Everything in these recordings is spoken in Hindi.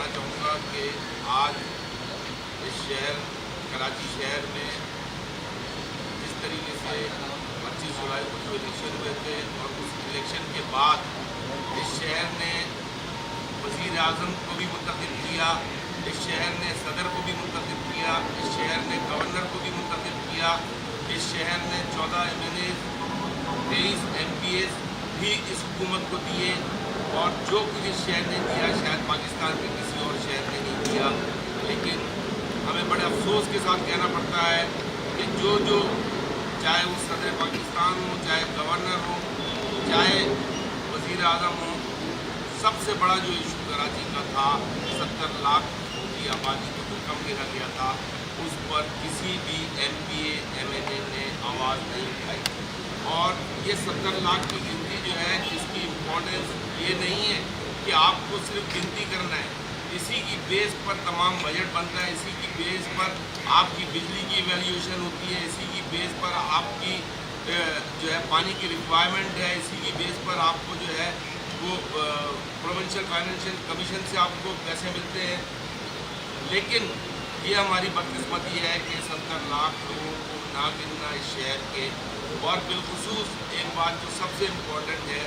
कहना चाहूँगा कि आज इस शहर कराची शहर में जिस तरीके से 25 जुलाई को जो इलेक्शन हुए थे और उस इलेक्शन के बाद इस शहर ने वज़ीर आज़म को भी मुंतखब किया, इस शहर ने सदर को भी मुंतखब किया, इस शहर ने गवर्नर को भी मुंतखब किया, इस शहर ने 14 MLA 23 MPs भी इस हुकूमत को दिए और जो कुछ इस शहर ने दिया शायद पाकिस्तान के किसी और शहर ने नहीं दिया। लेकिन हमें बड़े अफसोस के साथ कहना पड़ता है कि जो चाहे वो सदर पाकिस्तान हो, चाहे गवर्नर हो, चाहे वज़ीर आज़म हो, सबसे बड़ा जो इशू कराची का था 70 लाख की आबादी को जो कम गिरा गया था, उस पर किसी भी MPA MLA ने आवाज़ नहीं उठाई। और ये 70 लाख की गिनती जो है, इसकी इम्पोर्टेंस ये नहीं है कि आपको सिर्फ गिनती करना है, इसी की बेस पर तमाम बजट बनता है, इसी की बेस पर आपकी बिजली की वैल्यूएशन होती है, इसी की बेस पर आपकी जो है पानी की रिक्वायरमेंट है, इसी की बेस पर आपको जो है वो प्रोविंशियल फाइनेंशियल कमीशन से आपको पैसे मिलते हैं। लेकिन ये हमारी बदकिस्मती है कि 70 लाख लोगों को ना गिनना इस शहर के। और बिलखुसूस एक बात जो सबसे इम्पोर्टेंट है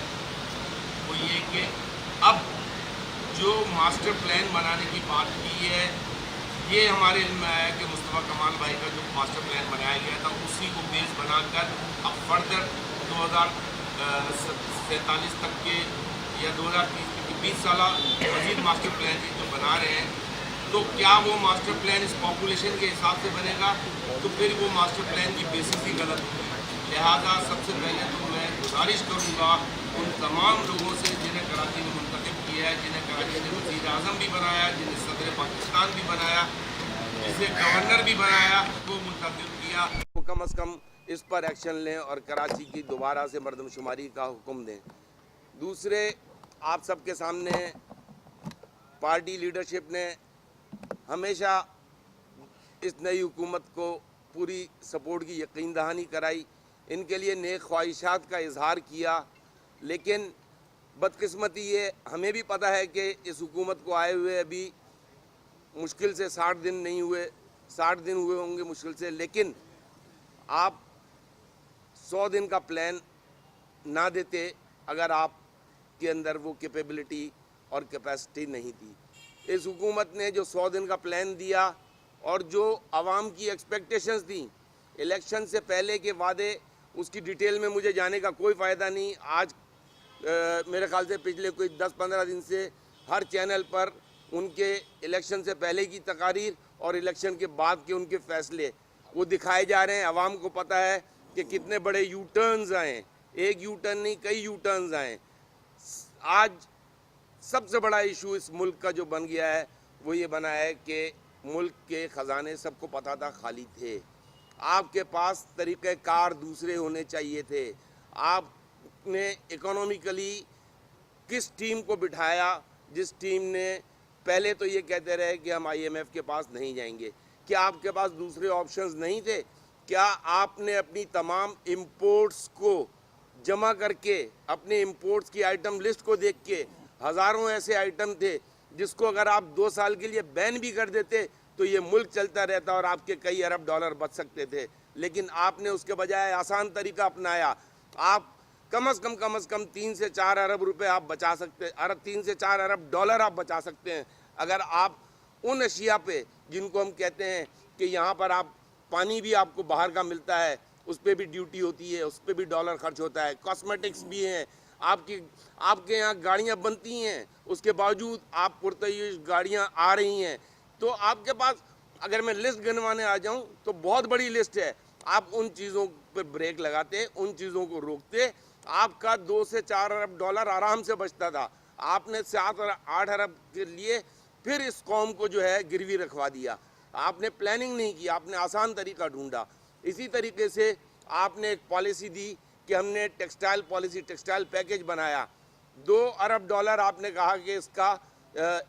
वो ये कि अब जो मास्टर प्लान बनाने की बात की है, ये हमारे इल्म में आया कि मुस्तफ़ा कमाल भाई का जो मास्टर प्लान बनाया गया था उसी को बेस बनाकर अब फर्दर 2047 तक के या 2030 तक के 20 साल मजीद मास्टर प्लान जो बना रहे हैं, तो क्या वो मास्टर प्लान इस पॉपुलेशन के हिसाब से बनेगा तो फिर वो मास्टर प्लान की बेसिस ही गलत होगी। लिहाजा सबसे पहले तो मैं गुजारिश करूँगा उन तमाम लोगों से जिन्हें कराची ने मुंतखब किया है, जिन्हें कराची ने वज़ीर आज़म भी बनाया, जिन्हें सदर पाकिस्तान भी बनाया, जिसे गवर्नर भी बनाया, वो मुंतखब किया, वो कम अज़ कम इस पर एक्शन लें और कराची की दोबारा से मरदमशुमारी का हुक्म दें। दूसरे, आप सबके सामने पार्टी लीडरशिप ने हमेशा इस नई हुकूमत को पूरी सपोर्ट की यकीन दहानी कराई, इनके लिए नेक ख्वाहिशात का इजहार किया। लेकिन बदकिस्मती ये हमें भी पता है कि इस हुकूमत को आए हुए अभी मुश्किल से 60 दिन नहीं हुए, 60 दिन हुए होंगे मुश्किल से। लेकिन आप 100 दिन का प्लान ना देते अगर आप के अंदर वो कैपेबिलिटी और कैपेसिटी नहीं थी। इस हुकूमत ने जो 100 दिन का प्लान दिया और जो आवाम की एक्सपेक्टेशंस थी, इलेक्शन से पहले के वादे, उसकी डिटेल में मुझे जाने का कोई फ़ायदा नहीं। आज मेरे ख्याल से पिछले कोई 10-15 दिन से हर चैनल पर उनके इलेक्शन से पहले की तकारीर और इलेक्शन के बाद के उनके फ़ैसले वो दिखाए जा रहे हैं। आवाम को पता है कि कितने बड़े यू टर्न्स आए, एक यू टर्न नहीं कई यू टर्न्स आए। आज सबसे बड़ा इशू इस मुल्क का जो बन गया है वो ये बना है कि मुल्क के ख़जाने सबको पता था खाली थे। आपके पास तरीक़ेकार दूसरे होने चाहिए थे। आपने इकोनॉमिकली किस टीम को बिठाया जिस टीम ने पहले तो ये कहते रहे कि हम IMF के पास नहीं जाएंगे? क्या आपके पास दूसरे ऑप्शंस नहीं थे? क्या आपने अपनी तमाम इम्पोर्ट्स को जमा करके, अपने इम्पोर्ट्स की आइटम लिस्ट को देख के, हज़ारों ऐसे आइटम थे जिसको अगर आप 2 साल के लिए बैन भी कर देते तो ये मुल्क चलता रहता और आपके कई अरब डॉलर बच सकते थे। लेकिन आपने उसके बजाय आसान तरीका अपनाया। आप कम से कम 3 से 4 अरब रुपए आप बचा सकते, 3 से 4 अरब डॉलर आप बचा सकते हैं अगर आप उन अशिया पे जिनको हम कहते हैं कि यहाँ पर आप पानी भी आपको बाहर का मिलता है, उस पर भी ड्यूटी होती है, उस पर भी डॉलर खर्च होता है, कॉस्मेटिक्स भी हैं, आपके यहाँ गाड़ियाँ बनती हैं, उसके बावजूद आप पुरतयश गाड़ियाँ आ रही हैं। तो आपके पास अगर मैं लिस्ट गिनवाने आ जाऊं तो बहुत बड़ी लिस्ट है। आप उन चीज़ों पर ब्रेक लगाते, उन चीज़ों को रोकते, आपका 2 से 4 अरब डॉलर आराम से बचता था। आपने 7 और 8 अरब के लिए फिर इस कौम को जो है गिरवी रखवा दिया। आपने प्लानिंग नहीं की, आपने आसान तरीका ढूंढा। इसी तरीके से आपने एक पॉलिसी दी कि हमने टेक्सटाइल पॉलिसी, टेक्सटाइल पैकेज बनाया। 2 अरब डॉलर आपने कहा कि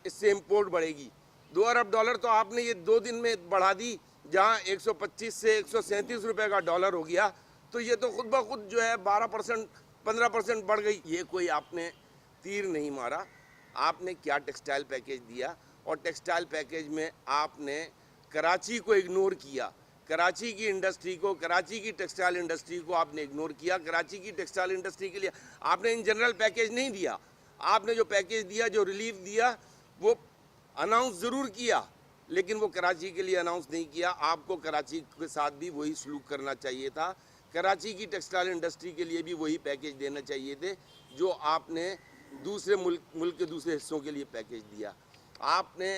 इससे इम्पोर्ट बढ़ेगी। 2 अरब डॉलर तो आपने ये 2 दिन में बढ़ा दी, जहाँ 125 से 137 रुपये का डॉलर हो गया। तो ये तो खुद ब खुद जो है 12% 15% बढ़ गई। ये कोई आपने तीर नहीं मारा। आपने क्या टेक्सटाइल पैकेज दिया और टेक्सटाइल पैकेज में आपने कराची को इग्नोर किया। कराची की इंडस्ट्री को, कराची की टेक्सटाइल इंडस्ट्री को आपने इग्नोर किया। कराची की टेक्सटाइल इंडस्ट्री के लिए आपने इन जनरल पैकेज नहीं दिया। आपने जो पैकेज दिया, जो रिलीफ दिया, वो अनाउंस ज़रूर किया, लेकिन वो कराची के लिए अनाउंस नहीं किया। आपको कराची के साथ भी वही सलूक करना चाहिए था। कराची की टेक्सटाइल इंडस्ट्री के लिए भी वही पैकेज देना चाहिए थे जो आपने दूसरे मुल्क के दूसरे हिस्सों के लिए पैकेज दिया। आपने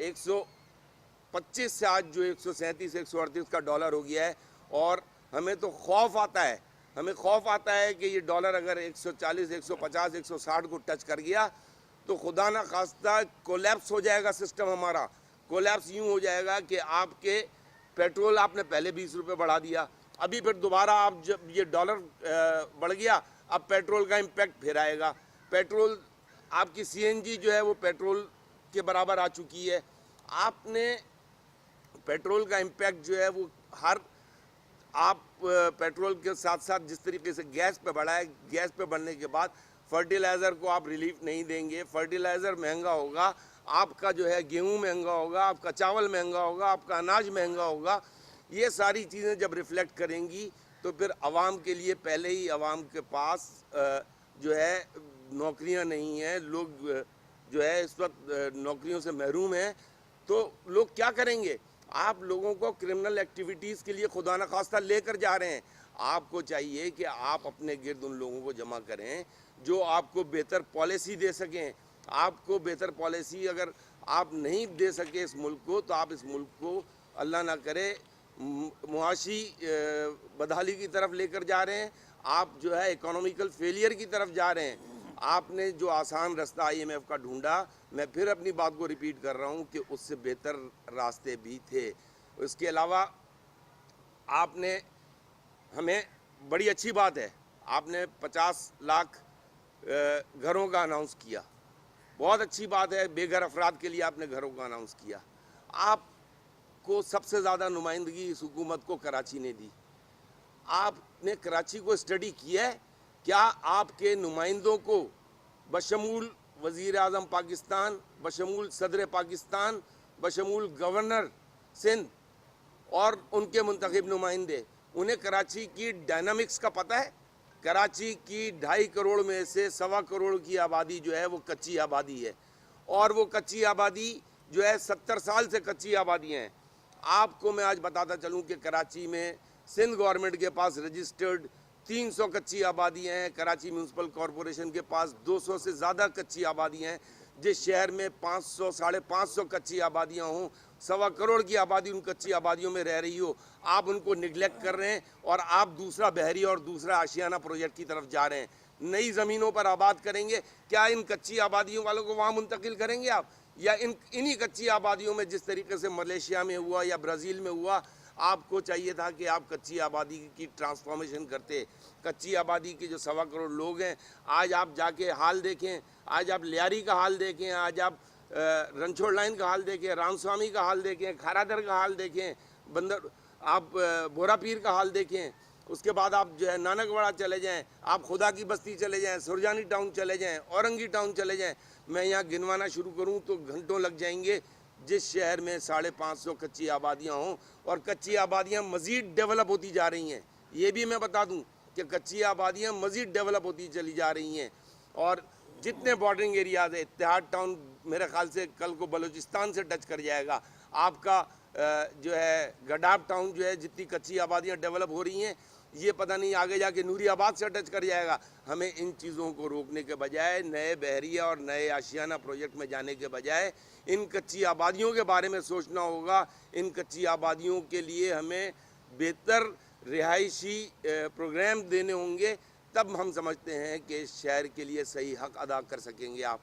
125 से आज जो 137 138 का डॉलर हो गया है, और हमें तो खौफ आता है, हमें खौफ आता है कि ये डॉलर अगर 140 150 160 को टच कर गया तो खुदा ना खास्ता कोलैप्स हो जाएगा सिस्टम हमारा। कोलैप्स यूँ हो जाएगा कि आपके पेट्रोल आपने पहले 20 रुपये बढ़ा दिया, अभी फिर दोबारा आप जब ये डॉलर बढ़ गया, अब पेट्रोल का इम्पैक्ट फिर आएगा। पेट्रोल आपकी सीएनजी जो है वो पेट्रोल के बराबर आ चुकी है। आपने पेट्रोल का इम्पैक्ट जो है वो हर, आप पेट्रोल के साथ साथ जिस तरीके से गैस पे बढ़ा है, गैस पे बढ़ने के बाद फर्टिलाइज़र को आप रिलीफ नहीं देंगे। फर्टिलाइज़र महंगा होगा, आपका जो है गेहूं महंगा होगा, आपका चावल महंगा होगा, आपका अनाज महंगा होगा। ये सारी चीज़ें जब रिफ्लेक्ट करेंगी तो फिर आवाम के लिए, पहले ही आवाम के पास जो है नौकरियां नहीं हैं, लोग जो है इस वक्त नौकरियों से महरूम हैं, तो लोग क्या करेंगे? आप लोगों को क्रिमिनल एक्टिविटीज़ के लिए खुदा न खास्ता लेकर जा रहे हैं। आपको चाहिए कि आप अपने गिर्द उन लोगों को जमा करें जो आपको बेहतर पॉलिसी दे सकें। आपको बेहतर पॉलिसी अगर आप नहीं दे सके इस मुल्क को, तो आप इस मुल्क को अल्लाह ना करे मुआशी बदहाली की तरफ लेकर जा रहे हैं। आप जो है इकोनॉमिकल फेलियर की तरफ जा रहे हैं। आपने जो आसान रास्ता IMF का ढूंढा, मैं फिर अपनी बात को रिपीट कर रहा हूं कि उससे बेहतर रास्ते भी थे। इसके अलावा आपने, हमें बड़ी अच्छी बात है, आपने 50 लाख घरों का अनाउंस किया, बहुत अच्छी बात है। बेघर अफराद के लिए आपने घरों का अनाउंस किया। आपको सबसे ज़्यादा नुमाइंदगी इस हुकूमत को कराची ने दी। आपने कराची को स्टडी किया है? क्या आपके नुमाइंदों को बशमूल वज़ीर आज़म पाकिस्तान, बशमूल सदर पाकिस्तान, बशमूल गवर्नर सिंध और उनके मुंतखब नुमाइंदे, उन्हें कराची की डायनामिक्स का पता है? कराची की 2.5 करोड़ में से 1.25 करोड़ की आबादी जो है वो कच्ची आबादी है, और वो कच्ची आबादी जो है 70 साल से कच्ची आबादियाँ हैं। आपको मैं आज बताता चलूँ कि कराची में सिंध गवर्नमेंट के पास रजिस्टर्ड 300 कच्ची आबादियाँ हैं। कराची म्यूनसिपल कॉरपोरेशन के पास 200 से ज़्यादा कच्ची आबादियाँ हैं। जिस शहर में 500 550 कच्ची आबादियाँ हों, 1.25 करोड़ की आबादी उन कच्ची आबादियों में रह रही हो, आप उनको निगलेक्ट कर रहे हैं और आप दूसरा बहरी और दूसरा आशियाना प्रोजेक्ट की तरफ जा रहे हैं। नई ज़मीनों पर आबाद करेंगे, क्या इन कच्ची आबादियों वालों को वहाँ मुंतकिल करेंगे आप? या इन्हीं कच्ची आबादियों में जिस तरीके से मलेशिया में हुआ या ब्राज़ील में हुआ, आपको चाहिए था कि आप कच्ची आबादी की ट्रांसफॉर्मेशन करते। कच्ची आबादी के जो 1.25 करोड़ लोग हैं, आज आप जाके हाल देखें, आज आप लियारी का हाल देखें, आज आप रणछोड़ लाइन का हाल देखें, रामस्वामी का हाल देखें, खारादर का हाल देखें, बंदर आप बोरा पीर का हाल देखें। उसके बाद आप जो है नानकवाड़ा चले जाएं, आप खुदा की बस्ती चले जाएं, सुरजानी टाउन चले जाएं, औरंगी टाउन चले जाएं। मैं यहाँ गिनवाना शुरू करूँ तो घंटों लग जाएंगे। जिस शहर में 550 कच्ची आबादियाँ हों, और कच्ची आबादियाँ मज़ीद डेवलप होती जा रही हैं, ये भी मैं बता दूं कि कच्ची आबादियाँ मज़ीद डेवलप होती चली जा रही हैं। और जितने बॉर्डरिंग एरियाज़ है, इत्तेहाद टाउन मेरे ख्याल से कल को बलूचिस्तान से टच कर जाएगा। आपका जो है गडाब टाउन जो है, जितनी कच्ची आबादियाँ डेवलप हो रही हैं, ये पता नहीं आगे जाके नूरियाबाद से टच कर जाएगा। हमें इन चीज़ों को रोकने के बजाय, नए बहरिया और नए आशियाना प्रोजेक्ट में जाने के बजाय, इन कच्ची आबादियों के बारे में सोचना होगा। इन कच्ची आबादियों के लिए हमें बेहतर रिहायशी प्रोग्राम देने होंगे, तब हम समझते हैं कि शहर के लिए सही हक अदा कर सकेंगे आप।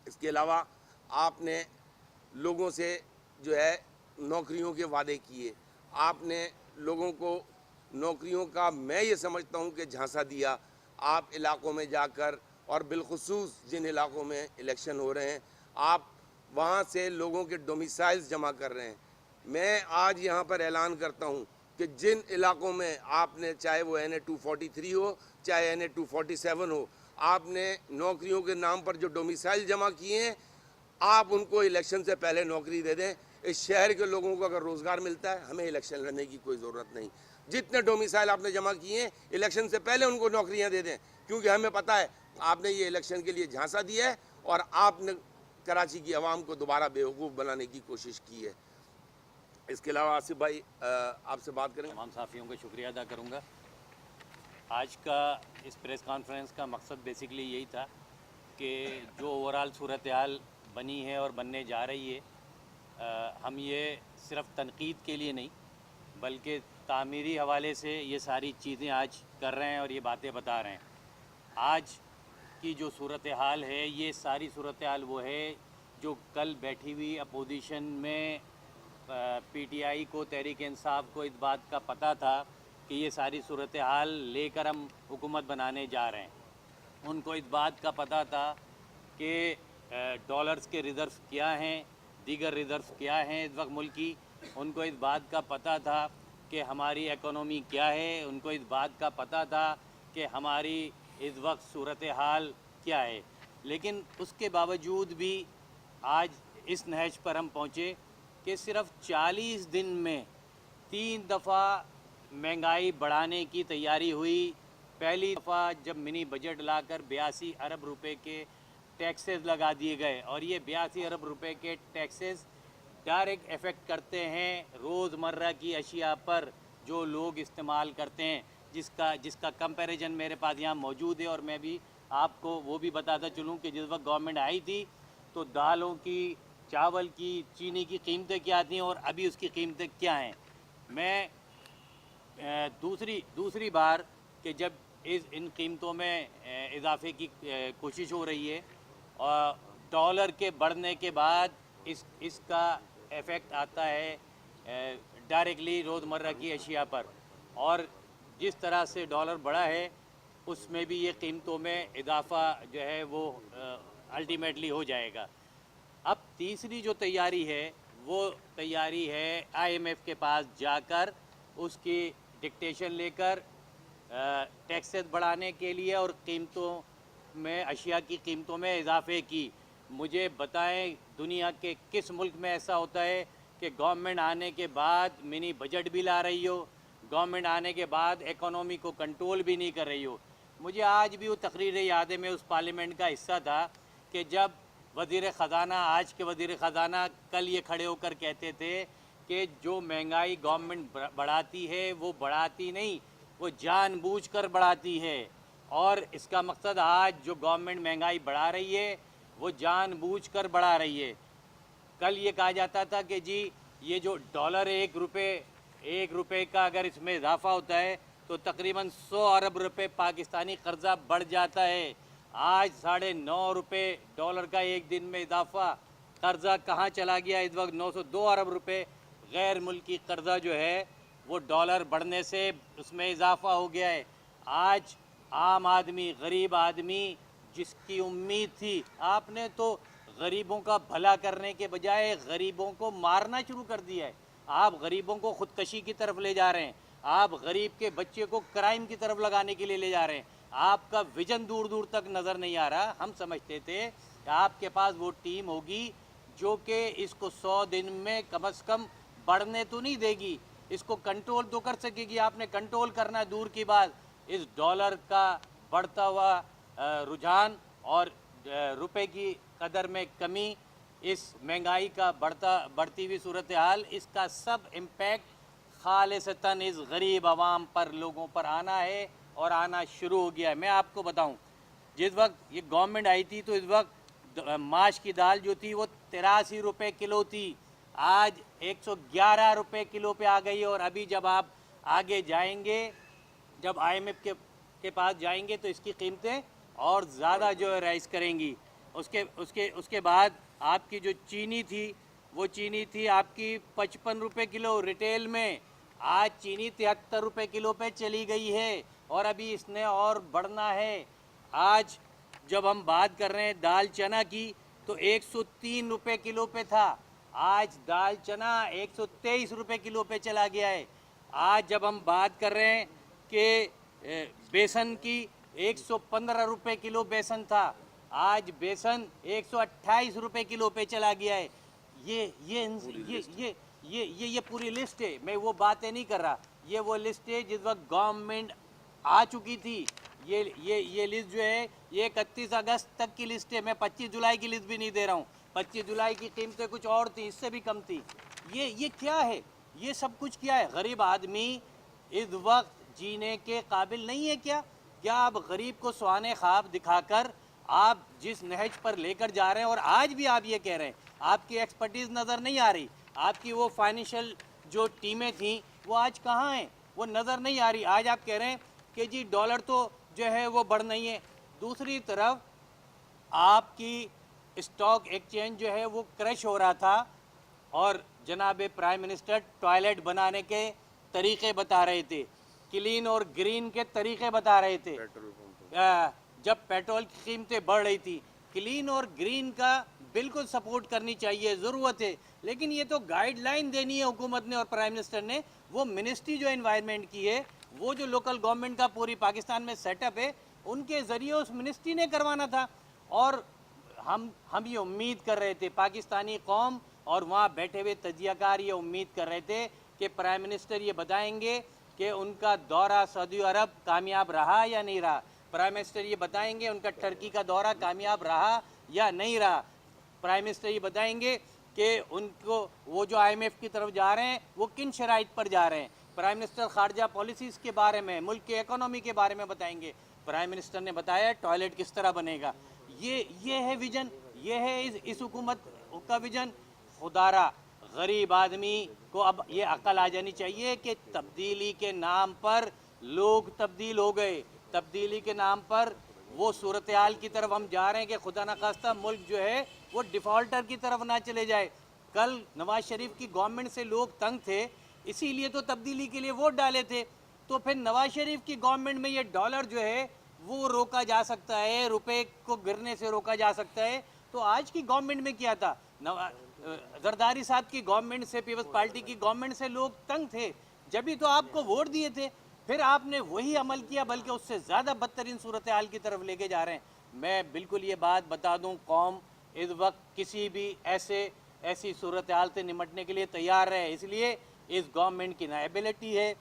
इसके अलावा आपने लोगों से जो है नौकरियों के वादे किए, आपने लोगों को नौकरियों का, मैं ये समझता हूँ कि झांसा दिया। आप इलाकों में जाकर, और बिलखुसूस जिन इलाकों में इलेक्शन हो रहे हैं, आप वहाँ से लोगों के डोमिसाइल्स जमा कर रहे हैं। मैं आज यहाँ पर ऐलान करता हूँ कि जिन इलाकों में आपने, चाहे वो NA 243 हो, चाहे NA 247 हो, आपने नौकरियों के नाम पर जो डोमिसाइल जमा किए हैं, आप उनको इलेक्शन से पहले नौकरी दे दें। इस शहर के लोगों को अगर रोजगार मिलता है, हमें इलेक्शन लड़ने की कोई ज़रूरत नहीं। जितने डोमिसाइल आपने जमा किए हैं, इलेक्शन से पहले उनको नौकरियां दे दें, क्योंकि हमें पता है आपने ये इलेक्शन के लिए झांसा दिया है और आपने कराची की आवाम को दोबारा बेवकूफ़ बनाने की कोशिश की है। इसके अलावा आसिफ भाई आपसे बात करें। तमाम साफ़ियों का शुक्रिया अदा करूँगा। आज का इस प्रेस कॉन्फ्रेंस का मकसद बेसिकली यही था कि जो ओवरऑल सूरत हाल बनी है और बनने जा रही है, हम ये सिर्फ तनकीद के लिए नहीं बल्कि तामीरी हवाले से ये सारी चीज़ें आज कर रहे हैं और ये बातें बता रहे हैं। आज की जो सूरत हाल है, ये सारी सूरत हाल वो है जो कल बैठी हुई अपोजिशन में पीटीआई को, तहरीक इंसाफ को इस बात का पता था कि ये सारी सूरत हाल लेकर हम हुकूमत बनाने जा रहे हैं। उनको इस बात का पता था कि डॉलर्स के रिज़र्व क्या हैं, दीगर रिज़र्व क्या हैं इस वक्त मुल्क की। उनको इस बात का पता था कि हमारी इकोनॉमी क्या है। उनको इस बात का पता था कि हमारी इस वक्त सूरत हाल क्या है। लेकिन उसके बावजूद भी आज इस नहज पर हम पहुँचे कि सिर्फ 40 दिन में 3 दफ़ा महंगाई बढ़ाने की तैयारी हुई। पहली दफ़ा जब मिनी बजट लाकर 82 अरब रुपए के टैक्सेस लगा दिए गए, और ये 82 अरब रुपए के टैक्सेस डायरेक्ट इफ़ेक्ट करते हैं रोज़मर्रा की अशिया पर जो लोग इस्तेमाल करते हैं, जिसका कंपैरिजन मेरे पास यहाँ मौजूद है। और मैं भी आपको वो भी बताता चलूँ कि जिस वक्त गवर्नमेंट आई थी तो दालों की, चावल की, चीनी की कीमतें क्या थी और अभी उसकी कीमतें क्या हैं। मैं दूसरी बार कि जब इन कीमतों में इजाफे की कोशिश हो रही है और डॉलर के बढ़ने के बाद इसका इफ़ेक्ट आता है डायरेक्टली रोज़मर्रा की अशिया पर, और जिस तरह से डॉलर बढ़ा है उसमें भी ये कीमतों में इजाफा जो है वो अल्टीमेटली हो जाएगा। अब तीसरी जो तैयारी है वो तैयारी है IMF के पास जाकर उसकी डिक्टेशन लेकर टैक्सेस बढ़ाने के लिए और कीमतों में, अशिया की कीमतों में इजाफे की। मुझे बताएं दुनिया के किस मुल्क में ऐसा होता है कि गवर्नमेंट आने के बाद मिनी बजट भी ला रही हो, गवर्नमेंट आने के बाद इकोनॉमी को कंट्रोल भी नहीं कर रही हो। मुझे आज भी वो तकरीर याद है, मैं उस पार्लियामेंट का हिस्सा था कि जब वज़ीर ख़ज़ाना, आज के वज़ीर ख़ज़ाना, कल ये खड़े होकर कहते थे कि जो महंगाई गवर्नमेंट बढ़ाती है वो बढ़ाती नहीं, वो जानबूझकर बढ़ाती है। और इसका मकसद आज जो गवर्नमेंट महंगाई बढ़ा रही है वो जानबूझकर बढ़ा रही है। कल ये कहा जाता था कि जी ये जो डॉलर 1 रुपये का अगर इसमें इजाफा होता है तो तकरीबन 100 अरब रुपए पाकिस्तानी कर्जा बढ़ जाता है। आज 9.5 रुपये डॉलर का एक दिन में इजाफा, कर्जा कहाँ चला गया इस वक्त? 902 अरब रुपए गैर मुल्की कर्जा जो है वो डॉलर बढ़ने से उसमें इजाफा हो गया है। आज आम आदमी, गरीब आदमी जिसकी उम्मीद थी, आपने तो गरीबों का भला करने के बजाय गरीबों को मारना शुरू कर दिया है। आप गरीबों को ख़ुदकशी की तरफ ले जा रहे हैं, आप गरीब के बच्चे को क्राइम की तरफ लगाने के लिए ले जा रहे हैं। आपका विजन दूर दूर तक नज़र नहीं आ रहा। हम समझते थे कि आपके पास वो टीम होगी जो कि इसको 100 दिन में कम से कम बढ़ने तो नहीं देगी, इसको कंट्रोल तो कर सकेगी। आपने कंट्रोल करना दूर की बात, इस डॉलर का बढ़ता हुआ रुझान और रुपए की कदर में कमी, इस महंगाई का बढ़ती हुई सूरत हाल, इसका सब इम्पैक्ट खालिसतन इस गरीब आवाम पर, लोगों पर आना है और आना शुरू हो गया है। मैं आपको बताऊं, जिस वक्त ये गवर्नमेंट आई थी तो इस वक्त माश की दाल जो थी वो 83 रुपये किलो थी, आज 111 रुपये किलो पे आ गई। और अभी जब आप आगे जाएंगे, जब IMF के पास जाएंगे तो इसकी कीमतें और ज़्यादा जो है राइज करेंगी। उसके बाद आपकी जो चीनी थी वो चीनी थी आपकी 55 रुपये किलो रिटेल में, आज चीनी 73 रुपये किलो पे चली गई है और अभी इसने और बढ़ना है। आज जब हम बात कर रहे हैं दाल चना की तो 103 रुपये किलो पे था, आज दाल चना 123 रुपये किलो पे चला गया है। आज जब हम बात कर रहे हैं कि बेसन की 115 रुपये किलो बेसन था, आज बेसन 128 रुपए किलो पे चला गया है। ये पूरी लिस्ट है, मैं वो बातें नहीं कर रहा। ये वो लिस्ट है जिस वक्त गवर्नमेंट आ चुकी थी। ये लिस्ट जो है ये 31 अगस्त तक की लिस्ट है। मैं 25 जुलाई की लिस्ट भी नहीं दे रहा हूँ। 25 जुलाई की कीमतें कुछ और थी, इससे भी कम थी। ये क्या है? ये सब कुछ क्या है? गरीब आदमी इस वक्त जीने के काबिल नहीं है क्या? क्या आप गरीब को सुहाने ख्वाब दिखाकर आप जिस नहज पर लेकर जा रहे हैं, और आज भी आप ये कह रहे हैं आपकी एक्सपर्टीज़ नज़र नहीं आ रही, आपकी वो फाइनेंशियल जो टीमें थी वो आज कहाँ हैं? वो नज़र नहीं आ रही। आज आप कह रहे हैं कि जी डॉलर तो जो है वो बढ़ नहीं है। दूसरी तरफ आपकी स्टॉक एक्सचेंज जो है वो क्रश हो रहा था, और जनाब प्राइम मिनिस्टर टॉयलेट बनाने के तरीक़े बता रहे थे, क्लीन और ग्रीन के तरीक़े बता रहे थे। जब पेट्रोल की कीमतें बढ़ रही थी, क्लीन और ग्रीन का बिल्कुल सपोर्ट करनी चाहिए, ज़रूरत है, लेकिन ये तो गाइडलाइन देनी है हुकूमत ने और प्राइम मिनिस्टर ने। वो मिनिस्ट्री जो एनवायरनमेंट की है, वो जो लोकल गवर्नमेंट का पूरी पाकिस्तान में सेटअप है, उनके ज़रिए उस मिनिस्ट्री ने करवाना था। और हम ये उम्मीद कर रहे थे, पाकिस्तानी कौम और वहाँ बैठे हुए तजियाकार ये उम्मीद कर रहे थे कि प्राइम मिनिस्टर ये बताएंगे कि उनका दौरा सऊदी अरब कामयाब रहा या नहीं रहा। प्राइम मिनिस्टर ये बताएंगे उनका टर्की का दौरा कामयाब रहा या नहीं रहा। प्राइम मिनिस्टर ये बताएंगे कि उनको वो जो IMF की तरफ जा रहे हैं वो किन शराइत पर जा रहे हैं। प्राइम मिनिस्टर खारजा पॉलिसीज़ के बारे में, मुल्क के इकोनॉमी के बारे में बताएंगे। प्राइम मिनिस्टर ने बताया टॉयलेट किस तरह बनेगा। ये है विजन, ये है इस हुकूमत का विजन। खुदारा गरीब आदमी को अब ये अकल आ जानी चाहिए कि तब्दीली के नाम पर लोग तब्दील हो गए। तब्दीली के नाम पर वो सूरत हाल की तरफ हम जा रहे हैं कि खुदा न खास्ता मुल्क जो है वो डिफ़ॉल्टर की तरफ ना चले जाए। कल नवाज शरीफ की गवर्नमेंट से लोग तंग थे, इसीलिए तो तब्दीली के लिए वोट डाले थे। तो फिर नवाज शरीफ की गवर्नमेंट में ये डॉलर जो है वो रोका जा सकता है, रुपए को गिरने से रोका जा सकता है। तो आज की गवर्नमेंट में क्या था? जरदारी साहब की गवर्नमेंट से, पीपल्स पार्टी की गवर्नमेंट से लोग तंग थे, जब भी तो आपको वोट दिए थे। फिर आपने वही अमल किया, बल्कि उससे ज़्यादा बदतरीन सूरत हाल की तरफ लेके जा रहे हैं। मैं बिल्कुल ये बात बता दूं, कौम इस वक्त किसी भी ऐसी सूरत हाल से निमटने के लिए तैयार है। इसलिए इस गवर्नमेंट की ना एबिलिटी है,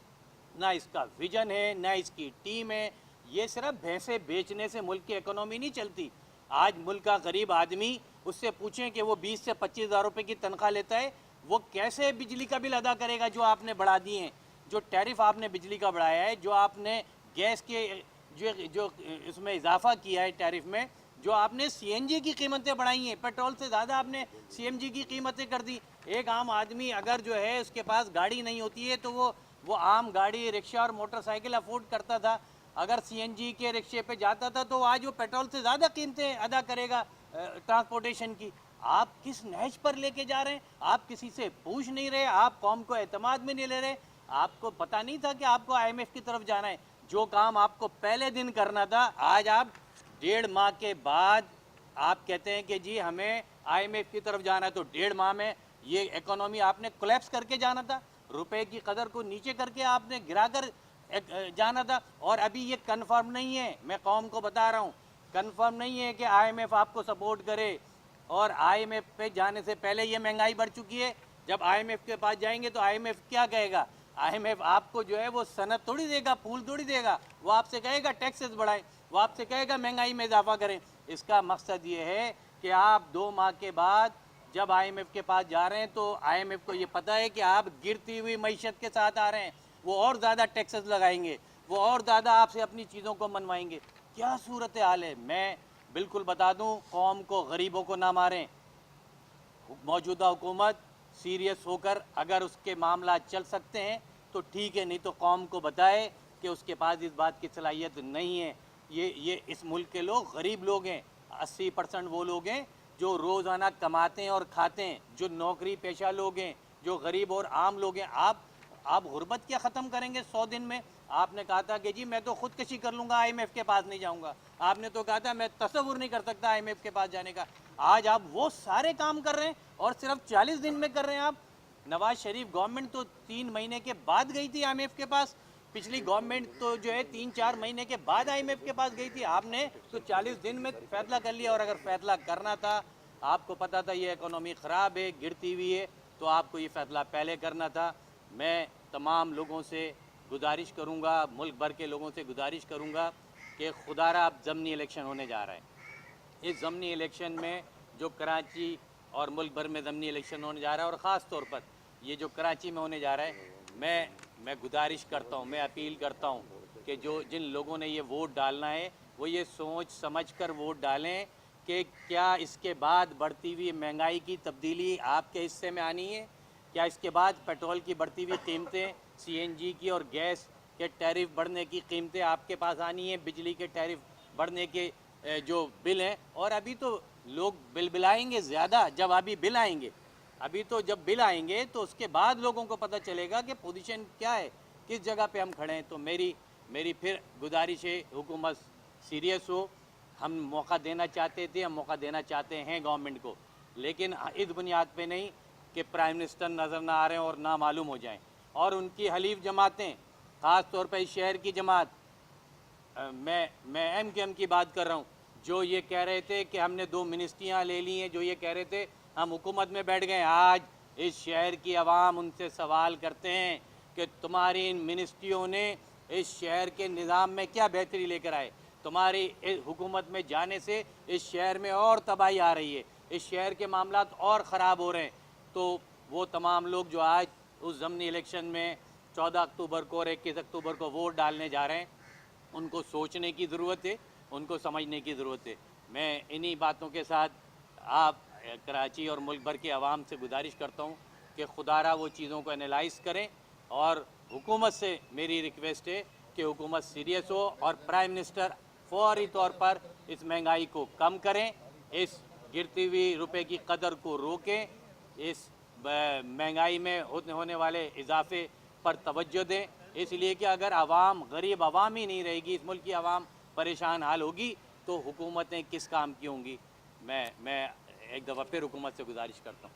ना इसका विजन है, ना इसकी टीम है। ये सिर्फ भैंसे बेचने से मुल्क की इकोनॉमी नहीं चलती। आज मुल्क का गरीब आदमी, उससे पूछें कि वो 20 से 25 हज़ार रुपये की तनख्वाह लेता है, वो कैसे बिजली का बिल अदा करेगा जो आपने बढ़ा दिए हैं, जो टैरिफ आपने बिजली का बढ़ाया है, जो आपने गैस के जो इसमें इजाफा किया है टैरिफ में, जो आपने CNG की कीमतें बढ़ाई हैं, पेट्रोल से ज़्यादा आपने CNG की कीमतें कर दी। एक आम आदमी अगर जो है उसके पास गाड़ी नहीं होती है तो वो आम गाड़ी, रिक्शा और मोटरसाइकिल अफोर्ड करता था। अगर CNG के रिक्शे पे जाता था तो आज वो पेट्रोल से ज़्यादा कीमतें अदा करेगा ट्रांसपोर्टेशन की। आप किस नहज पर लेके जा रहे हैं? आप किसी से पूछ नहीं रहे, आप कौम को एतमाद में नहीं ले रहे। आपको पता नहीं था कि आपको IMF की तरफ जाना है। जो काम आपको पहले दिन करना था, आज आप 1.5 माह के बाद आप कहते हैं कि जी हमें IMF की तरफ जाना है। तो 1.5 माह में ये इकोनॉमी आपने कोलैप्स करके जाना था, रुपए की कदर को नीचे करके आपने गिराकर जाना था। और अभी ये कंफर्म नहीं है, मैं कौम को बता रहा हूँ, कंफर्म नहीं है कि IMF आपको सपोर्ट करे। और IMF पे जाने से पहले ये महंगाई बढ़ चुकी है। जब IMF के पास जाएंगे तो IMF क्या कहेगा? IMF आपको जो है वो सनद थोड़ी देगा, फूल थोड़ी देगा। वो आपसे कहेगा टैक्सेस बढ़ाएं, वो आपसे कहेगा महंगाई में इजाफा करें। इसका मकसद ये है कि आप 2 माह के बाद जब IMF के पास जा रहे हैं तो IMF को ये पता है कि आप गिरती हुई मईशत के साथ आ रहे हैं। वो और ज़्यादा टैक्सेस लगाएंगे, वो और ज़्यादा आपसे अपनी चीज़ों को मनवाएंगे। क्या सूरत हाल है? मैं बिल्कुल बता दूं, कौम को, गरीबों को ना मारें। मौजूदा हुकूमत सीरियस होकर अगर उसके मामला चल सकते हैं तो ठीक है, नहीं तो कौम को बताए कि उसके पास इस बात की सलाहियत नहीं है। ये इस मुल्क के लोग गरीब लोग हैं। 80% वो लोग हैं जो रोज़ाना कमाते हैं और खाते हैं, जो नौकरी पेशा लोग हैं, जो गरीब और आम लोग हैं। आप गुर्बत क्या ख़त्म करेंगे 100 दिन में? आपने कहा था कि जी मैं तो खुदकशी कर लूँगा, IMF के पास नहीं जाऊँगा। आपने तो कहा था मैं तसव्वुर नहीं कर सकता IMF के पास जाने का। आज आप वो सारे काम कर रहे हैं और सिर्फ 40 दिन में कर रहे हैं आप। नवाज शरीफ गवर्नमेंट तो 3 महीने के बाद गई थी IMF के पास। पिछली गवर्नमेंट तो जो है 3-4 महीने के बाद IMF के पास गई थी, आपने तो 40 दिन में फैसला कर लिया। और अगर फैसला करना था, आपको पता था ये इकोनॉमी ख़राब है, गिरती हुई है, तो आपको ये फैसला पहले करना था। मैं तमाम लोगों से गुजारिश करूँगा, मुल्क भर के लोगों से गुजारिश करूँगा कि खुदारा अब ज़मनी इलेक्शन होने जा रहा है। इस ज़मनी इलेक्शन में जो कराची और मुल्क भर में ज़मनी इलेक्शन होने जा रहा है, और ख़ास तौर पर ये जो कराची में होने जा रहा है, मैं गुजारिश करता हूँ, मैं अपील करता हूँ कि जिन लोगों ने ये वोट डालना है वो ये सोच समझ कर वोट डालें कि क्या इसके बाद बढ़ती हुई महंगाई की तब्दीली आपके हिस्से में आनी है, क्या इसके बाद पेट्रोल की बढ़ती हुई कीमतें, CNG की और गैस के टैरिफ बढ़ने की कीमतें आपके पास आनी है, बिजली के टैरिफ बढ़ने के जो बिल हैं। और अभी तो लोग बिल बिलाएंगे ज़्यादा जब अभी बिल आएंगे, अभी तो जब बिल आएंगे तो उसके बाद लोगों को पता चलेगा कि पोजीशन क्या है, किस जगह पे हम खड़े हैं। तो मेरी फिर गुजारिश है, हुकूमत सीरियस हो। हम मौका देना चाहते थे, हम मौका देना चाहते हैं गवर्नमेंट को, लेकिन इस बुनियाद पे नहीं कि प्राइम मिनिस्टर नज़र ना आ रहे हैं और ना मालूम हो जाएं। और उनकी हलीफ जमातें, ख़ास तौर पर इस शहर की जमात, मैं MKM की बात कर रहा हूँ, जो ये कह रहे थे कि हमने 2 मिनिस्ट्रियाँ ले ली हैं, जो ये कह रहे थे हम हुकूमत में बैठ गए। आज इस शहर की आवाम उनसे सवाल करते हैं कि तुम्हारी इन मिनिस्ट्रियों ने इस शहर के निज़ाम में क्या बेहतरी लेकर आए। तुम्हारी इस हुकूमत में जाने से इस शहर में और तबाही आ रही है, इस शहर के मामलात और ख़राब हो रहे हैं। तो वो तमाम लोग जो आज उस ज़मनी इलेक्शन में 14 अक्टूबर को और 21 अक्टूबर को वोट डालने जा रहे हैं, उनको सोचने की ज़रूरत है, उनको समझने की ज़रूरत है। मैं इन्हीं बातों के साथ आप कराची और मुल्क भर के आवाम से गुजारिश करता हूँ कि खुदारा वो चीज़ों को एनालाइज़ करें। और हुकूमत से मेरी रिक्वेस्ट है कि हुकूमत सीरियस हो और प्राइम मिनिस्टर फौरी तौर पर इस महंगाई को कम करें, इस गिरती हुई रुपए की कदर को रोकें, इस महंगाई में होने वाले इजाफे पर तवज्जो दें। इसलिए कि अगर आवाम, गरीब आवाम ही नहीं रहेगी, इस मुल्क की आवाम परेशान हाल होगी, तो हुकूमतें किस काम की होंगी। मैं एक दफ़ा फिर हुकूमत से गुजारिश करता हूँ।